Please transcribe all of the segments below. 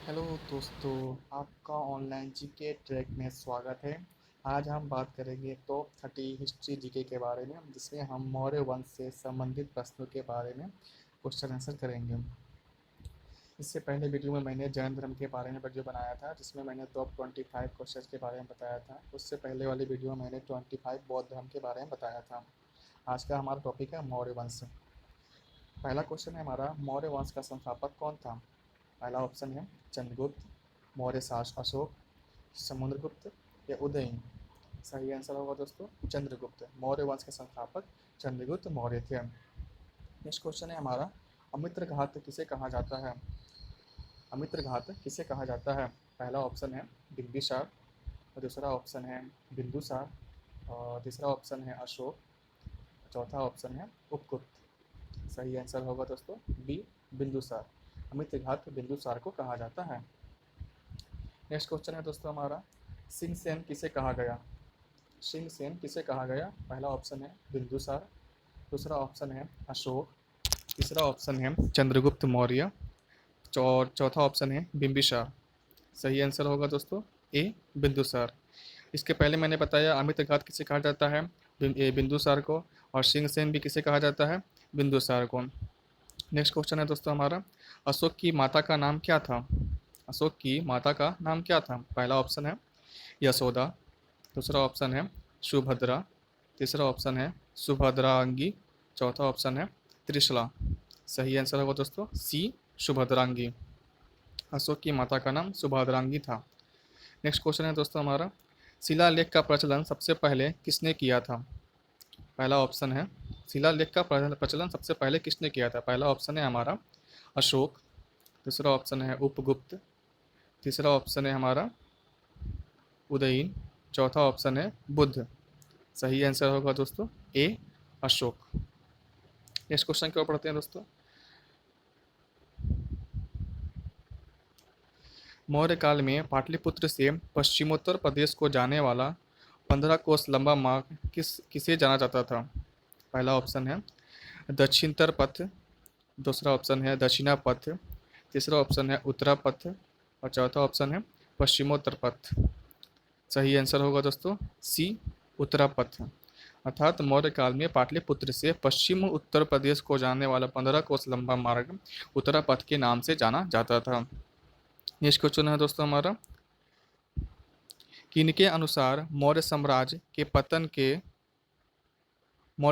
Hello दोस्तों, आपका online GK track में स्वागत है। आज हम बात करेंगे टॉप 30 हिस्ट्री जीके के बारे में, जिसमें हम मौर्य वंश से संबंधित प्रश्नों के बारे में क्वेश्चन आंसर करेंगे। इससे पहले वीडियो में मैंने जैन धर्म के बारे में वीडियो बनाया था, जिसमें मैंने टॉप 25 क्वेश्चन के बारे में बताया था। उससे पहले वाली वीडियो में मैंने 25 बौद्ध धर्म के बारे में बताया था। आज का हमारा टॉपिक है मौर्य वंश। पहला क्वेश्चन है हमारा, मौर्य वंश का संस्थापक कौन था? पहला ऑप्शन है चंद्रगुप्त, मौर्य शासक अशोक, समुद्रगुप्त या उदयन। सही आंसर होगा दोस्तों चंद्रगुप्त। मौर्य वंश के संस्थापक चंद्रगुप्त मौर्य थे। नेक्स्ट क्वेश्चन है हमारा, अमित्र घात किसे कहा जाता है? अमित्र घात किसे कहा जाता है? पहला ऑप्शन है बिंबिसार, दूसरा ऑप्शन है बिंदुसार, और तीसरा ऑप्शन है अशोक, चौथा ऑप्शन है उपगुप्त। सही आंसर होगा दोस्तों बी, बिंदुसार। अमित्र घात बिंदुसार को कहा जाता है। नेक्स्ट क्वेश्चन है दोस्तों हमारा, सिंहसेन किसे कहा गया? सिंहसेन किसे कहा गया? पहला ऑप्शन है बिंदुसार, दूसरा ऑप्शन है अशोक, तीसरा ऑप्शन है चंद्रगुप्त मौर्य, और चौथा ऑप्शन है बिंबिसार। सही आंसर होगा दोस्तों ए, बिंदुसार। इसके पहले मैंने बताया अमित्रघात किसे कहा जाता है, बिंदुसार को, और सिंहसेन भी किसे कहा जाता है, बिंदुसार को। नेक्स्ट क्वेश्चन है दोस्तों हमारा, अशोक की माता का नाम क्या था? अशोक की माता का नाम क्या था? पहला ऑप्शन है यशोदा, दूसरा ऑप्शन है सुभद्रा, तीसरा ऑप्शन है सुभद्रांगी, चौथा ऑप्शन है त्रिशला। सही आंसर होगा दोस्तों सी, सुभद्रांगी। अशोक की माता का नाम सुभद्रांगी था। नेक्स्ट क्वेश्चन है दोस्तों हमारा, शिलालेख का प्रचलन सबसे पहले किसने किया था? पहला ऑप्शन है शिलालेख का प्रचलन सबसे पहले किसने किया था? पहला ऑप्शन है हमारा अशोक, दूसरा ऑप्शन है उपगुप्त, तीसरा ऑप्शन है हमारा उदयन, चौथा ऑप्शन है बुद्ध। सही आंसर होगा दोस्तों ए, अशोक। नेक्स्ट क्वेश्चन की ओर पढ़ते हैं दोस्तों, मौर्य काल में पाटलिपुत्र से पश्चिमोत्तर प्रदेश को जाने वाला 15 कोस लंबा मार्ग किसे जाना जाता था? पहला ऑप्शन है दक्षिणोत्तर पथ, दूसरा ऑप्शन है दक्षिणा पथ, तीसरा ऑप्शन है उत्तरा पथ, और चौथा ऑप्शन है पश्चिमोत्तर पथ। सही आंसर होगा दोस्तों सी, उत्तरा पथ। अर्थात मौर्य काल में पाटलिपुत्र से पश्चिम उत्तर प्रदेश को जाने वाला 15 कोस लंबा मार्ग उत्तरा पथ के नाम से जाना जाता था। नेक्स्ट क्वेश्चन है दोस्तों हमारा, किनके अनुसार मौर्य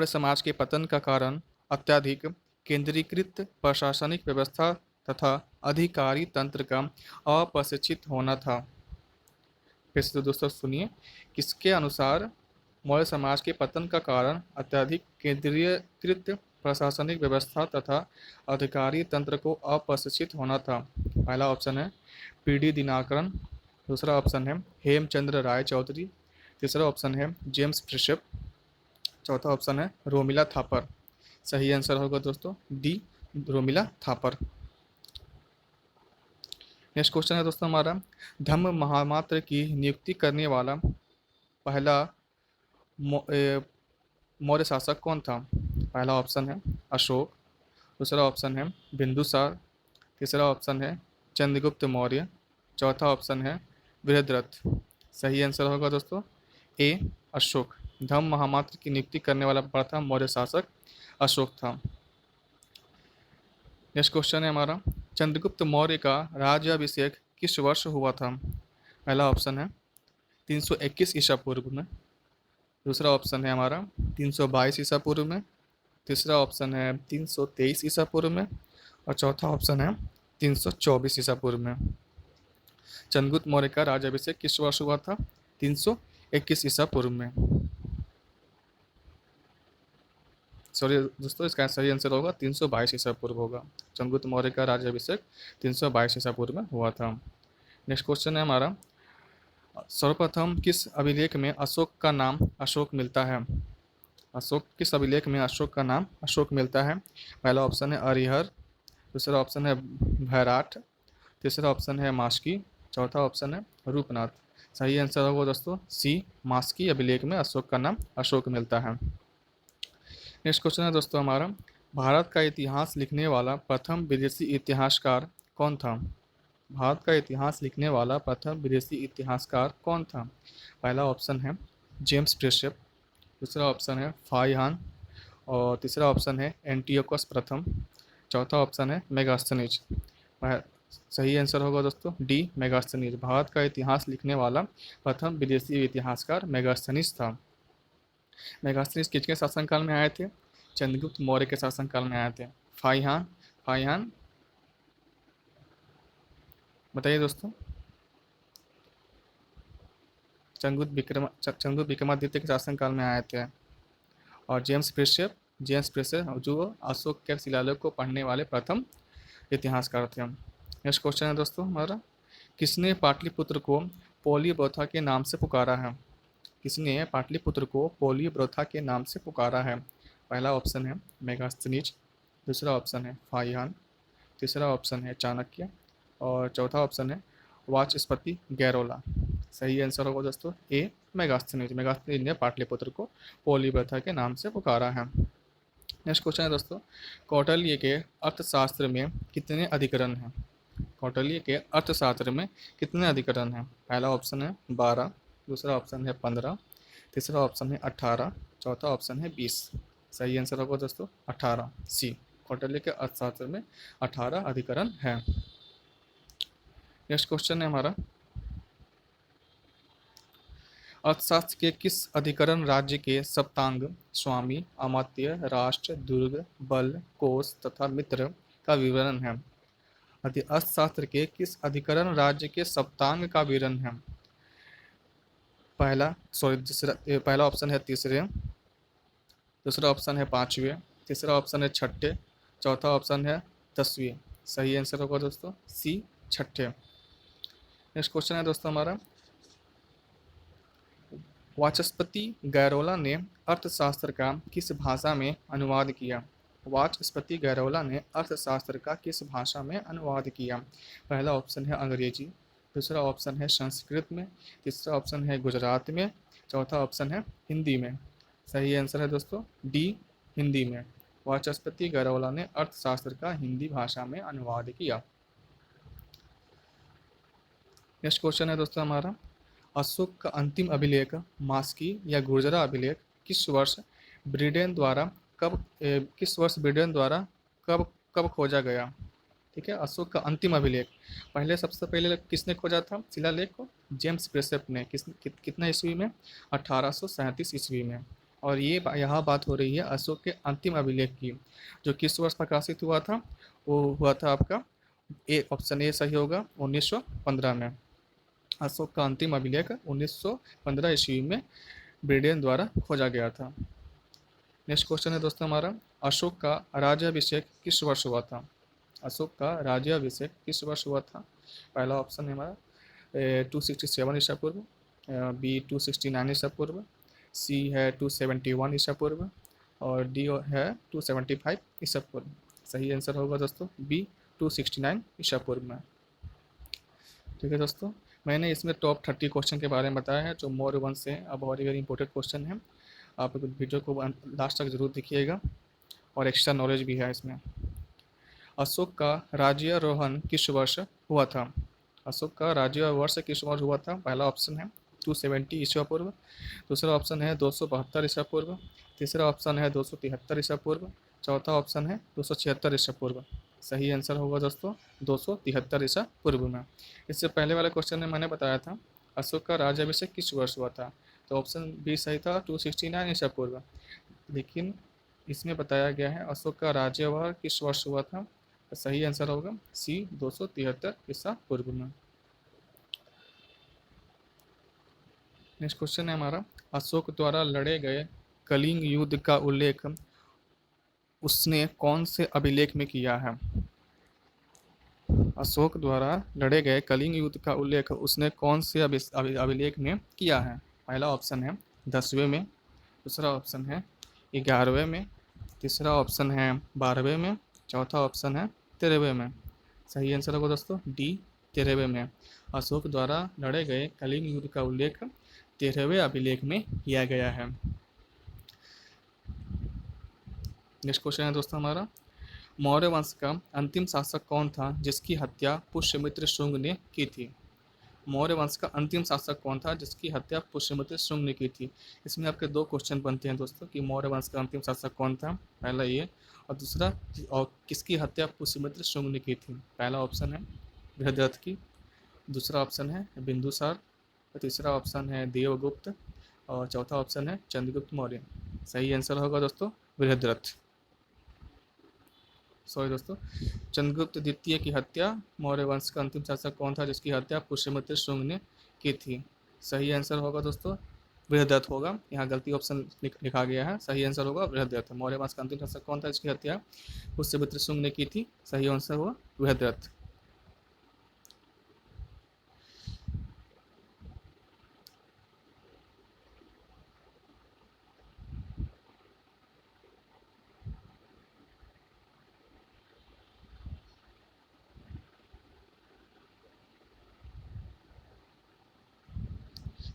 समाज के पतन का कारण अत्यधिक केंद्रीकृत प्रशासनिक व्यवस्था तथा अधिकारी तंत्र का अप्रशिक्षित होना था? फिर से दोस्तों सुनिए, किसके अनुसार मौर्य समाज के पतन का कारण अत्यधिक केंद्रीकृत प्रशासनिक व्यवस्था तथा अधिकारी तंत्र को अप्रशिक्षित होना था? पहला ऑप्शन है पीडी दिनाकरन, दूसरा ऑप्शन है हेमचंद्र राय चौधरी, तीसरा ऑप्शन है जेम्स प्रिशप, चौथा ऑप्शन है रोमिला थापर। सही आंसर होगा दोस्तों D, Romila Thapar. Next question है दोस्तों हमारा, धम्म महामात्र की नियुक्ति करने वाला पहला मौर्य शासक कौन था? पहला ऑप्शन है अशोक, दूसरा ऑप्शन है बिंदुसार, तीसरा ऑप्शन है चंद्रगुप्त मौर्य, चौथा ऑप्शन है बृहद्रथ। सही आंसर होगा दोस्तों ए, अशोक। धम्म महामात्र की नियुक्ति करने वाला प्रथम मौर्य शासक अशोक था। नेक्स्ट क्वेश्चन है हमारा, चंद्रगुप्त मौर्य का राज्याभिषेक किस वर्ष हुआ था? पहला ऑप्शन है 321 ईसा पूर्व में, दूसरा ऑप्शन है हमारा 322 ईसा पूर्व में, तीसरा ऑप्शन है 323 ईसा पूर्व में, और चौथा ऑप्शन है 324 ईसा पूर्व में। चंद्रगुप्त मौर्य का राज्याभिषेक किस वर्ष हुआ था? 321 ईसा पूर्व में। सॉरी दोस्तों, इसका सही आंसर होगा 322 ईसा पूर्व होगा। चंद्रगुप्त मौर्य का राज्याभिषेक 322 ईसा पूर्व में हुआ था। नेक्स्ट क्वेश्चन है हमारा, सर्वप्रथम किस अभिलेख में अशोक का नाम अशोक मिलता है? किस अभिलेख में अशोक का नाम अशोक मिलता है? पहला ऑप्शन है अरिहर, दूसरा ऑप्शन है भैराट, तीसरा ऑप्शन है मास्की, चौथा ऑप्शन है रूपनाथ। सही आंसर होगा दोस्तों सी, मास्की अभिलेख में अशोक का नाम अशोक मिलता है। नेक्स्ट क्वेश्चन है दोस्तों हमारा, भारत का इतिहास लिखने वाला प्रथम विदेशी इतिहासकार कौन था? भारत का इतिहास लिखने वाला प्रथम विदेशी इतिहासकार कौन था? पहला ऑप्शन है जेम्स प्रेस्यप, दूसरा ऑप्शन है फाहियान, और तीसरा ऑप्शन है एंटियोकस प्रथम, चौथा ऑप्शन है मेगास्थनीज। वह- सही आंसर होगा दोस्तों डी मेगास्थनीज। भारत का इतिहास लिखने वाला प्रथम विदेशी इतिहासकार मेगास्थनीज था। मेगास्थनीज किसके शासनकाल में आए थे? चंद्रगुप्त मौर्य के शासनकाल में आए थे। फाहियान, फाहियान बताइए दोस्तों। चंद्रगुप्त विक्रमादित्य के शासनकाल में आए थे। और जेम्स प्रेशर जो अशोक के शिलालेख को पढ़ने वाले प्रथम इतिहासकार थे। नेक्स्ट क्वेश्चन है दोस्तों हमारा, किसने पाटलिपुत्र को पोलियोब्रोथा के नाम से पुकारा है? किसने पाटलिपुत्र को पोलियोब्रोथा के नाम से पुकारा है? पहला ऑप्शन है मेगास्थनीज, दूसरा ऑप्शन है फाहियान, तीसरा ऑप्शन है चाणक्य, और चौथा ऑप्शन है वाचस्पति गैरोला। सही आंसर होगा दोस्तों ए मेगास्थनीज। मेगास्थनीज ने पाटलिपुत्र को पोलियोब्रोथा के नाम से पुकारा है। नेक्स्ट क्वेश्चन है दोस्तों, कौटिल्य के अर्थशास्त्र में कितने अधिकरण हैं? कौटिल्य के अर्थशास्त्र में कितने अधिकरण हैं? पहला ऑप्शन है 12, दूसरा ऑप्शन है 15, तीसरा ऑप्शन है 18, चौथा ऑप्शन है 20। सही आंसर होगा दोस्तों 18 सी। कौटिल्य के अर्थशास्त्र में 18 अधिकरण हैं। नेक्स्ट क्वेश्चन है हमारा, अर्थशास्त्र के किस अधिकरण राज्य के सप्तांग, स्वामी, अमात्य, राष्ट्र, दुर्ग, बल, कोष तथा मित्र का विवरण है? अर्थशास्त्र के किस अधिकरण राज्य के सप्तांग का विवरण है? पहला ऑप्शन है तीसरे, दूसरा ऑप्शन है पांचवें, तीसरा ऑप्शन है छठे, चौथा ऑप्शन है 10वें। सही आंसर होगा दोस्तों सी छठे। नेक्स्ट क्वेश्चन है दोस्तों हमारा, वाचस्पति गैरोला ने अर्थशास्त्र का किस भाषा में अनुवाद किया? वाचस्पति गैरोला ने अर्थशास्त्र का किस भाषा में अनुवाद किया? पहला ऑप्शन है अंग्रेजी, दूसरा ऑप्शन है संस्कृत में, तीसरा ऑप्शन है गुजरात में, चौथा ऑप्शन है हिंदी में। सही आंसर है दोस्तों डी हिंदी में। वाचस्पति गैरोला ने अर्थशास्त्र का हिंदी भाषा में अनुवाद किया। नेक्स्ट क्वेश्चन है दोस्तों हमारा, अशोक का अंतिम अभिलेख मास्की या गुर्जरा अभिलेख किस वर्ष ब्रिटेन द्वारा कब कब खोजा गया? ठीक है, अशोक का अंतिम अभिलेख पहले सबसे पहले किसने खोजा था शिलालेख को? जेम्स प्रेसेप ने। कितना ईस्वी में? 1837 ईस्वी में। और ये यहाँ बात हो रही है अशोक के अंतिम अभिलेख की, जो किस वर्ष प्रकाशित हुआ था? वो हुआ था आपका ऑप्शन ए सही होगा 1915 में। अशोक का अंतिम अभिलेख 1915 ईस्वी में ब्रिटेन द्वारा खोजा गया था। नेक्स्ट क्वेश्चन है दोस्तों हमारा, अशोक का राज्याभिषेक किस वर्ष हुआ था? अशोक का राज्याभिषेक किस वर्ष हुआ था? पहला ऑप्शन है हमारा 267 ईसा पूर्व, बी 269 ईसा पूर्व, सी है 271 ईसा पूर्व, और डी है 275 ईसा पूर्व। सही आंसर होगा दोस्तों बी 269 ईसा पूर्व में। ठीक है दोस्तों, मैंने इसमें टॉप 30 क्वेश्चन के बारे में बताया है जो मौर्य वंश से अब वेरी वेरी इंपॉर्टेंट क्वेश्चन है। आप वीडियो को लास्ट तक जरूर देखिएगा और एक्स्ट्रा नॉलेज भी है इसमें। अशोक का राज्यारोहण किस वर्ष हुआ था? अशोक का राज्याभिषेक किस वर्ष हुआ था? पहला ऑप्शन है 270 ईसा पूर्व, दूसरा ऑप्शन है 272 ईसा पूर्व, तीसरा ऑप्शन है 273 ईसा पूर्व, चौथा ऑप्शन है 276 ईसा पूर्व। सही आंसर होगा दोस्तों 273 ईसा पूर्व में। इससे पहले वाले क्वेश्चन में मैंने बताया था अशोक का राज्याभिषेक किस वर्ष हुआ था, तो ऑप्शन बी सही था 269 ईसा पूर्व। लेकिन इसमें बताया गया है अशोक का राज्याभिषेक किस वर्ष हुआ था, तो सही आंसर होगा सी 273 ईसा पूर्व में। नेक्स्ट क्वेश्चन है हमारा, अशोक द्वारा लड़े गए कलिंग युद्ध का उल्लेख उसने कौन से अभिलेख में किया है? अशोक द्वारा लड़े गए कलिंग युद्ध का उल्लेख उसने कौन से अभिलेख में किया है? पहला ऑप्शन है 10वें में, दूसरा ऑप्शन है 11वें में, तीसरा ऑप्शन है 12वें में, चौथा ऑप्शन है 13वें में। सही आंसर होगा दोस्तों डी 13वें में। अशोक द्वारा लड़े गए कलिंग युद्ध का उल्लेख 13वें अभिलेख में किया गया है। नेक्स्ट क्वेश्चन है दोस्तों हमारा, मौर्य वंश का अंतिम शासक कौन था जिसकी हत्या पुष्यमित्र शुंग ने की थी? मौर्य वंश का अंतिम शासक कौन था जिसकी हत्या पुष्यमित्र शुंग ने की थी? इसमें आपके दो क्वेश्चन बनते हैं दोस्तों कि मौर्य वंश का अंतिम शासक कौन था, पहला ये, और दूसरा, और किसकी हत्या पुष्यमित्र शुंग ने की थी? पहला ऑप्शन है बृहद्रथ की, दूसरा ऑप्शन है बिंदुसार, और तीसरा ऑप्शन है देवगुप्त, और चौथा ऑप्शन है चंद्रगुप्त मौर्य। सही आंसर होगा दोस्तों बृहद्रथ। सॉरी दोस्तों, चंद्रगुप्त द्वितीय की हत्या, मौर्य वंश का अंतिम शासक कौन था जिसकी हत्या पुष्यमित्र शुंग ने की थी? सही आंसर होगा दोस्तों बृहद्रथ होगा, यहाँ गलती ऑप्शन लिखा गया है, सही आंसर होगा बृहद्रथ। मौर्य वंश का अंतिम शासक कौन था जिसकी हत्या पुष्यमित्र शुंग ने की थी? सही आंसर हुआ बृहद्रथ।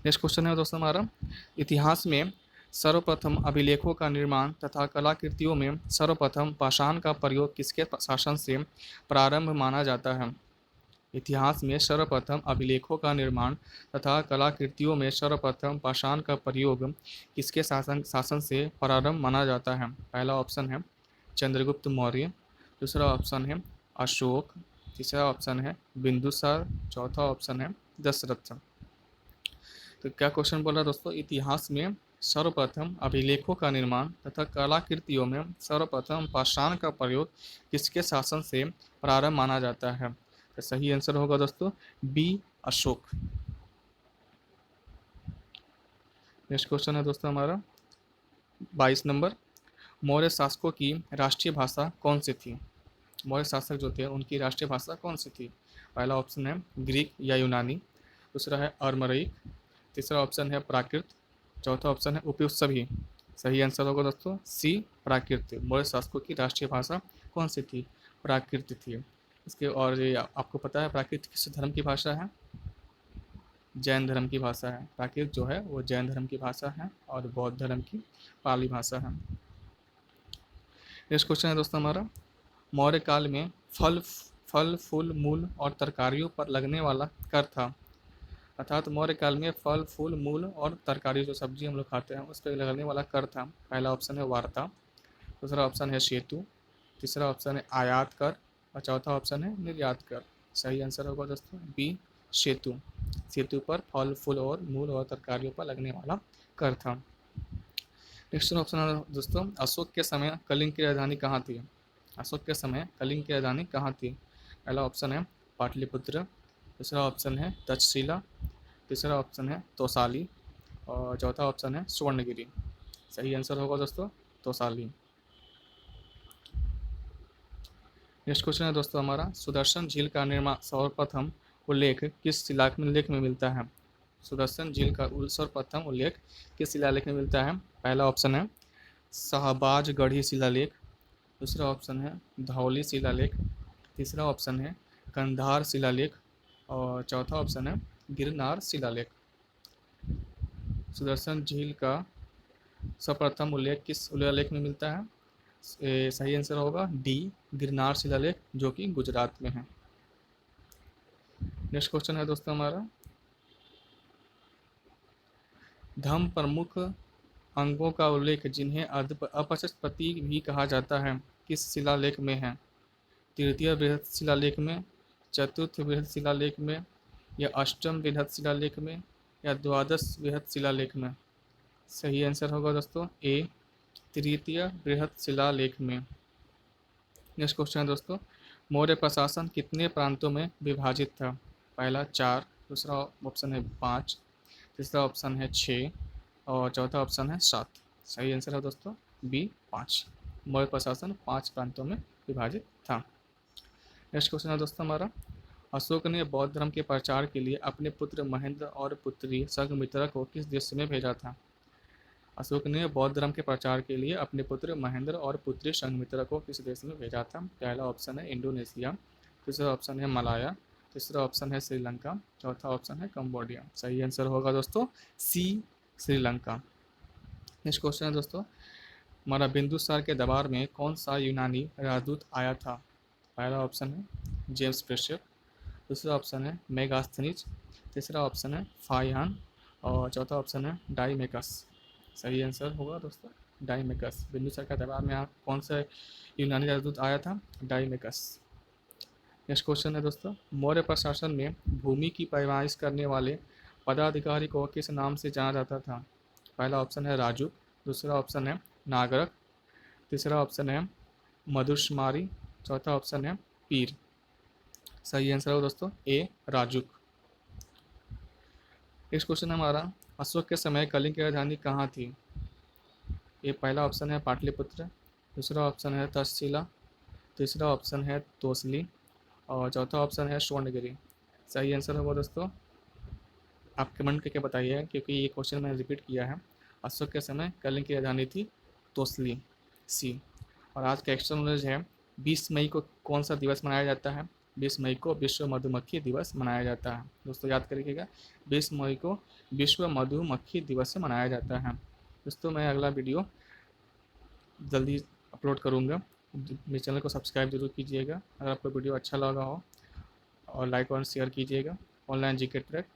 नेक्स्ट क्वेश्चन है दोस्तों हमारा, इतिहास में सर्वप्रथम अभिलेखों का निर्माण तथा कलाकृतियों में सर्वप्रथम पाषाण का प्रयोग किसके शासन से प्रारंभ माना जाता है? इतिहास में सर्वप्रथम अभिलेखों का निर्माण तथा कलाकृतियों में सर्वप्रथम पाषाण का प्रयोग किसके शासन से प्रारंभ माना जाता है? पहला ऑप्शन है चंद्रगुप्त मौर्य, दूसरा ऑप्शन है अशोक, तीसरा ऑप्शन है बिंदुसार, चौथा ऑप्शन है दशरथ। तो क्या क्वेश्चन बोल रहा है दोस्तों, इतिहास में सर्वप्रथम अभिलेखों का निर्माण तथा कलाकृतियों में सर्वप्रथम पाषाण का प्रयोग किसके शासन से प्रारंभ माना जाता है? तो सही आंसर होगा दोस्तों बी अशोक। नेक्स्ट क्वेश्चन है दोस्तों हमारा 22 नंबर, मौर्य शासकों की राष्ट्रीय भाषा कौन सी थी? मौर्य शासक जो थे उनकी राष्ट्रीय भाषा कौन सी थी? पहला ऑप्शन है ग्रीक या यूनानी, दूसरा है अरमरिक, तीसरा ऑप्शन है प्राकृत, चौथा ऑप्शन है उपयुक्त सभी। सही आंसर होगा दोस्तों सी प्राकृत। मौर्य शासकों की राष्ट्रीय भाषा कौन सी थी? प्राकृत थी। इसके और ये आपको पता है प्राकृत किस धर्म की भाषा है? जैन धर्म की भाषा है। प्राकृत जो है वो जैन धर्म की भाषा है और बौद्ध धर्म की पाली भाषा है। नेक्स्ट क्वेश्चन है दोस्तों हमारा, मौर्य काल में फल फल फूल मूल और तरकारियों पर लगने वाला कर था। अर्थात मौर्य काल में फल फूल मूल और तरकारी जो सब्जी हम लोग खाते हैं उस पर लगने वाला कर था। पहला ऑप्शन है वार्ता, दूसरा ऑप्शन है सेतु, तीसरा ऑप्शन है आयात कर, और चौथा ऑप्शन है निर्यात कर। सही आंसर होगा दोस्तों बी सेतु। सेतु पर फल फूल और मूल और तरकारियों पर लगने वाला कर था। नेक्स्ट ऑप्शन है दोस्तों, अशोक के समय कलिंग की राजधानी कहाँ थी? अशोक के समय कलिंग की राजधानी कहाँ थी? पहला ऑप्शन है पाटलिपुत्र, दूसरा ऑप्शन है तक्षशिला, तीसरा ऑप्शन है तोसाली, और चौथा ऑप्शन है सुवर्णगिरी। सही आंसर होगा दोस्तों तोसाली। नेक्स्ट क्वेश्चन है दोस्तों हमारा, सुदर्शन झील का निर्माण सर्वप्रथम उल्लेख किस शिलालेख में मिलता है? सुदर्शन झील का सर्वप्रथम उल्लेख किस शिलालेख में मिलता है? पहला ऑप्शन है शाहबाजगढ़ी शिलालेख, दूसरा ऑप्शन है धौली शिलालेख, तीसरा ऑप्शन है कंधार शिलालेख, और चौथा ऑप्शन है गिरनार शिलालेख। सुदर्शन झील का सर्वप्रथम उल्लेख किस शिलालेख में मिलता है? सही आंसर होगा डी गिरनार शिलालेख जो कि गुजरात में है। नेक्स्ट क्वेश्चन है दोस्तों हमारा, धम्म प्रमुख अंगों का उल्लेख जिन्हें अपशिष्ट प्रतीक भी कहा जाता है किस शिलालेख में है? तृतीय बृहत शिलालेख में, चतुर्थ बृहत शिलालेख में, या अष्टम बृहत शिलालेख में, या द्वादश बृहत शिलालेख में? सही आंसर होगा दोस्तों ए तृतीय बृहत शिलालेख में। नेक्स्ट क्वेश्चन है दोस्तों, मौर्य प्रशासन कितने प्रांतों में विभाजित था? पहला 4, दूसरा ऑप्शन है 5, तीसरा ऑप्शन है 6, और चौथा ऑप्शन है 7। सही आंसर है दोस्तों बी 5। मौर्य प्रशासन 5 प्रांतों में विभाजित था। नेक्स्ट क्वेश्चन है दोस्तों हमारा, अशोक ने बौद्ध धर्म के प्रचार के लिए अपने पुत्र महेंद्र और पुत्री संघमित्रा को किस देश में भेजा था? अशोक ने बौद्ध धर्म के प्रचार के लिए अपने पुत्र महेंद्र और पुत्री संघमित्रा को किस देश में भेजा था? पहला ऑप्शन है इंडोनेशिया, दूसरा ऑप्शन है मलाया, तीसरा ऑप्शन है श्रीलंका, चौथा ऑप्शन है कंबोडिया। सही आंसर होगा दोस्तों सी श्रीलंका। नेक्स्ट क्वेश्चन है दोस्तों, हमारा बिंदुसार के दरबार में कौन सा यूनानी राजदूत आया था? पहला ऑप्शन है जेम्स प्रेशर, दूसरा ऑप्शन है मेगास्थनीज, तीसरा ऑप्शन है फाइहान और चौथा ऑप्शन है डाइमेकस। सही आंसर होगा दोस्तों डाइमेकस। बिंदुसार के दरबार में कौन सा यूनानी राजदूत आया था? डाइमेकस। नेक्स्ट क्वेश्चन है दोस्तों, मौर्य प्रशासन में भूमि की पैमाइश करने वाले पदाधिकारी को किस नाम से जाना जाता था? पहला ऑप्शन है राजू, दूसरा ऑप्शन है नागरक, तीसरा ऑप्शन है मधुश्मारी, चौथा ऑप्शन है पीर। सही आंसर हो दोस्तों ए राजुक। नेक्स्ट क्वेश्चन हमारा, अशोक के समय कलिंग की राजधानी कहाँ थी? ये पहला ऑप्शन है पाटलिपुत्र, दूसरा ऑप्शन है तक्षशिला, तीसरा ऑप्शन है तोसली और चौथा ऑप्शन है स्वर्णगिरी। सही आंसर होगा दोस्तों, आप कमेंट करके बताइए क्योंकि ये क्वेश्चन मैंने रिपीट किया है। अशोक के समय कलिंग की राजधानी थी तोसली, सी। और आज का एक्स्ट्रा नॉलेज है 20 मई को कौन सा दिवस मनाया जाता है? 20 मई को विश्व मधुमक्खी दिवस मनाया जाता है। दोस्तों याद करिएगा 20 मई को विश्व मधुमक्खी दिवस से मनाया जाता है। दोस्तों मैं अगला वीडियो जल्दी अपलोड करूँगा, मेरे चैनल को सब्सक्राइब जरूर कीजिएगा अगर आपको वीडियो अच्छा लगा हो, और लाइक और शेयर कीजिएगा। Online GK track